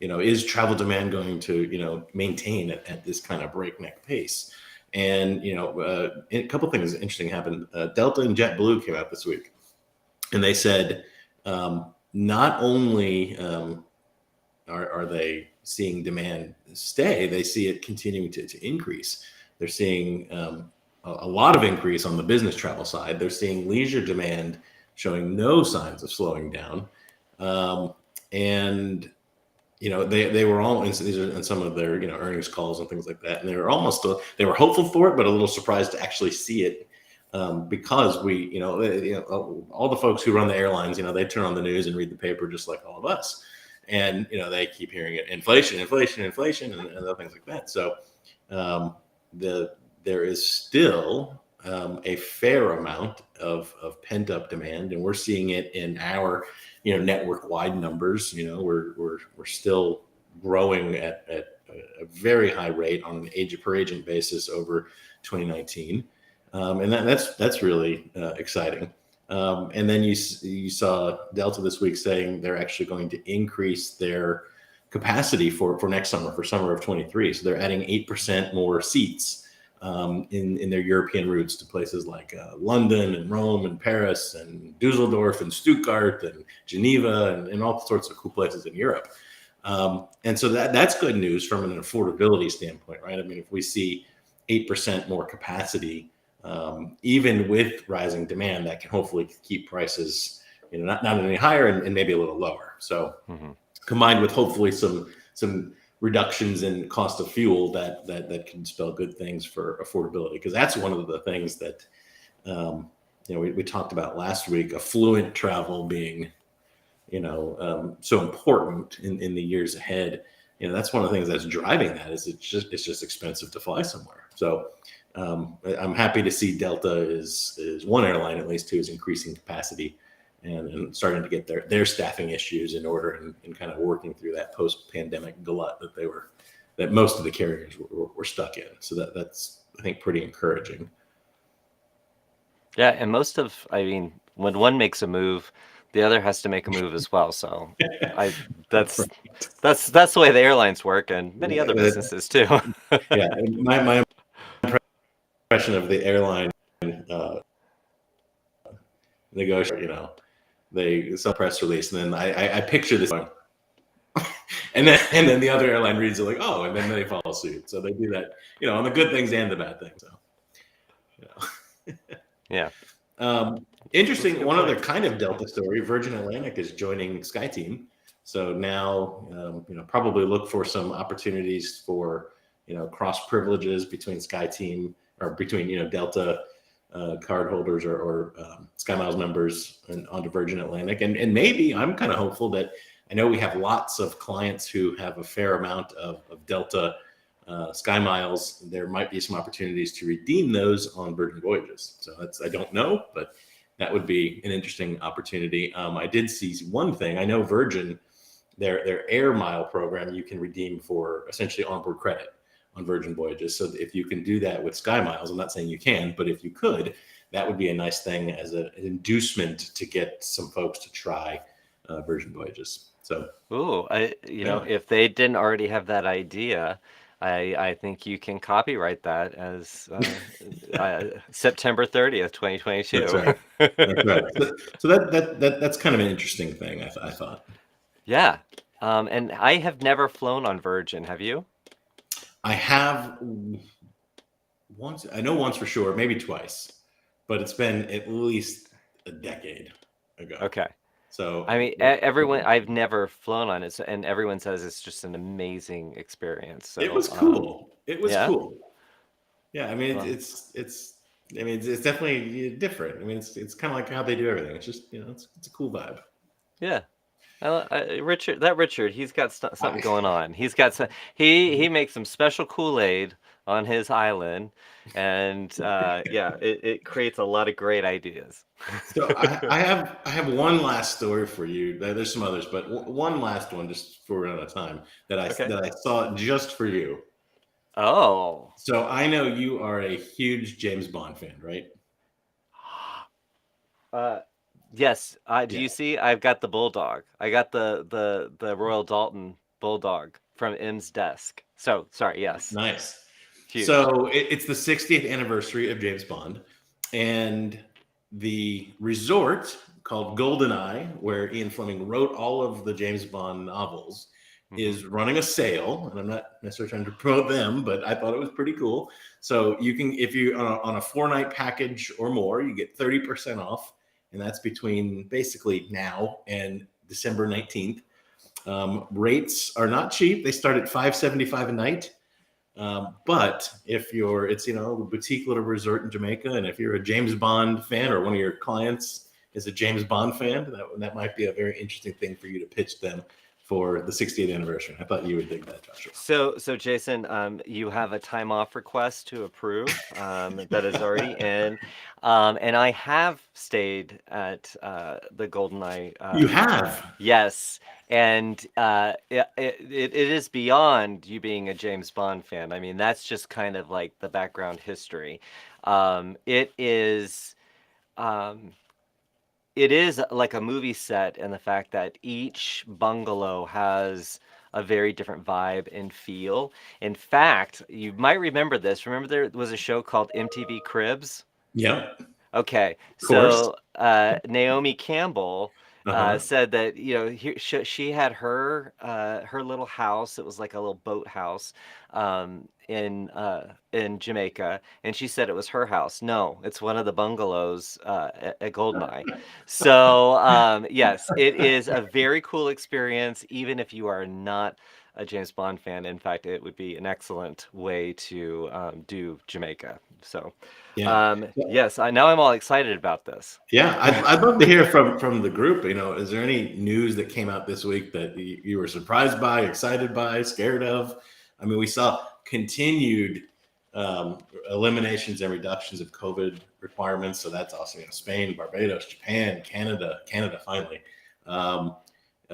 Is travel demand going to, maintain at this kind of breakneck pace? And, a couple things interesting happened. Delta and Jetblue came out this week, and they said not only are they seeing demand stay, they see it continuing to increase. They're seeing a lot of increase on the business travel side. They're seeing leisure demand showing no signs of slowing down. And they were all, these are in some of their earnings calls and things like that, and they were hopeful for it, but a little surprised to actually see it, because we all the folks who run the airlines, they turn on the news and read the paper just like all of us. And, they keep hearing it, inflation, and other things like that. So there is still a fair amount of pent up demand, and we're seeing it in our, network wide numbers. We're still growing at a very high rate on an per agent basis over 2019. And that's really exciting. And then you saw Delta this week saying they're actually going to increase their capacity for next summer, for summer of 23. So they're adding 8% more seats in their European routes to places like London and Rome and Paris and Dusseldorf and Stuttgart and Geneva and all sorts of cool places in Europe. And so that's good news from an affordability standpoint, right? I mean, if we see 8% more capacity, even with rising demand, that can hopefully keep prices, not any higher and maybe a little lower. So combined with hopefully some reductions in cost of fuel, that can spell good things for affordability, because that's one of the things that we talked about last week, affluent travel being so important in the years ahead. That's one of the things that's driving that, is it's just expensive to fly somewhere. So I'm happy to see Delta is one airline at least who is increasing capacity and starting to get their staffing issues in order, and kind of working through that post-pandemic glut that most of the carriers were stuck in. So that's, I think, pretty encouraging. Yeah, and when one makes a move, the other has to make a move as well. So that's the way the airlines work, and many other businesses too. Yeah, my impression of the airline negotiator, they sell press release, and then I picture this one. and then the other airline reads it like, oh, and then they follow suit. So they do that, on the good things and the bad things. So Yeah. Interesting. One other kind of Delta story: Virgin Atlantic is joining SkyTeam. So now, probably look for some opportunities for, cross privileges between SkyTeam, or between, Delta cardholders or SkyMiles members onto Virgin Atlantic. And maybe I'm kind of hopeful that, I know we have lots of clients who have a fair amount of Delta SkyMiles. There might be some opportunities to redeem those on Virgin Voyages. So I don't know, but that would be an interesting opportunity. I did see one thing. I know Virgin, their Air Mile program, you can redeem for essentially onboard credit on Virgin Voyages. So if you can do that with SkyMiles, I'm not saying you can, but if you could, that would be a nice thing as an inducement to get some folks to try Virgin Voyages. So, if they didn't already have that idea, I think you can copyright that as September 30th, 2022. That's right. That's right. So that's kind of an interesting thing, I thought. Yeah. And I have never flown on Virgin. Have you? I have once. I know once for sure, maybe twice, but it's been at least a decade ago. Okay. So I've never flown on it, and everyone says it's just an amazing experience. So it was cool. It was cool. Yeah, it's definitely different. It's kind of like how they do everything. It's just, it's a cool vibe. Yeah. Richard, he's got something going on. He's got he makes some special Kool-Aid on his island, and it creates a lot of great ideas. So I have one last story for you. There's some others, but one last one, just for another time, that I saw just for you. Oh. So I know you are a huge James Bond fan, right? Yes. Do you see? I've got the bulldog. I got the Royal Dalton bulldog from M's desk. So sorry. Yes. Nice. Huge. So it's the 60th anniversary of James Bond, and the resort called GoldenEye, where Ian Fleming wrote all of the James Bond novels, is running a sale. And I'm not necessarily trying to promote them, but I thought it was pretty cool. So you can, if you on a 4-night package or more, you get 30% off. And that's between basically now and December 19th. Rates are not cheap. They start at $575 a night. But if it's a boutique little resort in Jamaica, and if you're a James Bond fan, or one of your clients is a James Bond fan, that might be a very interesting thing for you to pitch them for the 60th anniversary. I thought you would dig that, Joshua. So Jason, you have a time off request to approve that is already in, and I have stayed at the GoldenEye. You have? Yes, and it is beyond you being a James Bond fan. I mean, that's just kind of like the background history. It is like a movie set, in the fact that each bungalow has a very different vibe and feel. In fact, you might remember this. Remember there was a show called MTV Cribs? Yep. Okay. So Naomi Campbell said that, she had her little house. It was like a little boat house. in Jamaica, and she said it was her house. No, it's one of the bungalows at Goldeneye. So yes, it is a very cool experience, even if you are not a James Bond fan. In fact, it would be an excellent way to do Jamaica. So Yeah. yes, now I'm all excited about this. Yeah, I'd love to hear from the group. Is there any news that came out this week that you were surprised by, excited by, scared of? I mean, we saw continued eliminations and reductions of COVID requirements. So that's awesome. Spain, Barbados, Japan, Canada finally.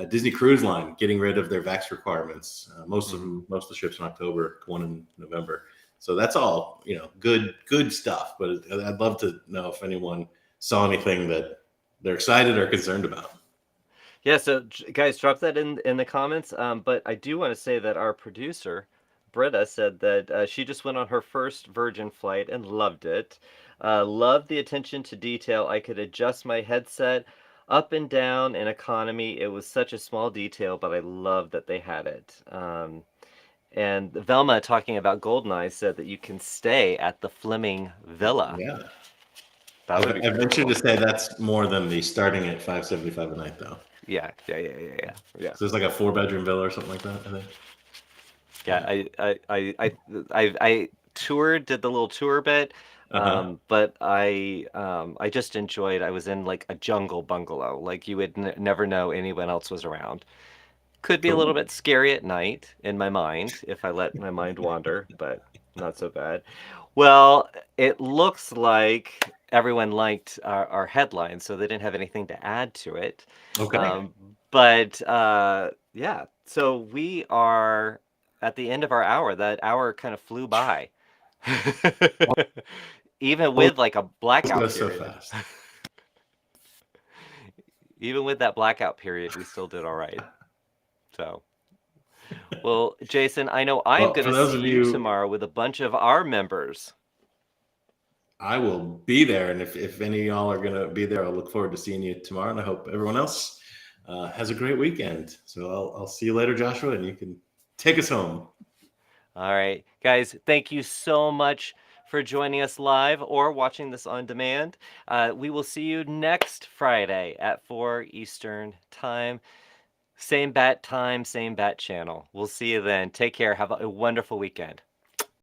Disney Cruise Line getting rid of their vax requirements. Most of the ships in October, one in November. So that's all good stuff. But I'd love to know if anyone saw anything that they're excited or concerned about. Yeah, so guys, drop that in the comments. But I do want to say that our producer, Britta, said that she just went on her first Virgin flight and loved it. Loved the attention to detail. I could adjust my headset up and down in economy. It was such a small detail, but I loved that they had it. And Velma, talking about Goldeneye, said that you can stay at the Fleming Villa. Yeah. That would be I venture cool. to say that's more than the starting at $575 a night, though. Yeah. So it's like a 4-bedroom villa or something like that, I think. Yeah, I toured, did the little tour bit, but I just enjoyed. I was in like a jungle bungalow, like you would never know anyone else was around. Could be a little bit scary at night in my mind if I let my mind wander, but not so bad. Well, it looks like everyone liked our headline, so they didn't have anything to add to it. Okay. But yeah, so we are at the end of our hour. That hour kind of flew by. Even with like a blackout Goes so period. fast. Even with that blackout period, we still did all right. So, well, Jason, I know I'm going to see you tomorrow with a bunch of our members. I will be there, and if any of y'all are going to be there, I'll look forward to seeing you tomorrow, and I hope everyone else has a great weekend. So I'll see you later, Joshua, and you can take us home. All right, guys, thank you so much for joining us live or watching this on demand. We will see you next Friday at 4 Eastern time. Same bat time, same bat channel. We'll see you then. Take care. Have a wonderful weekend.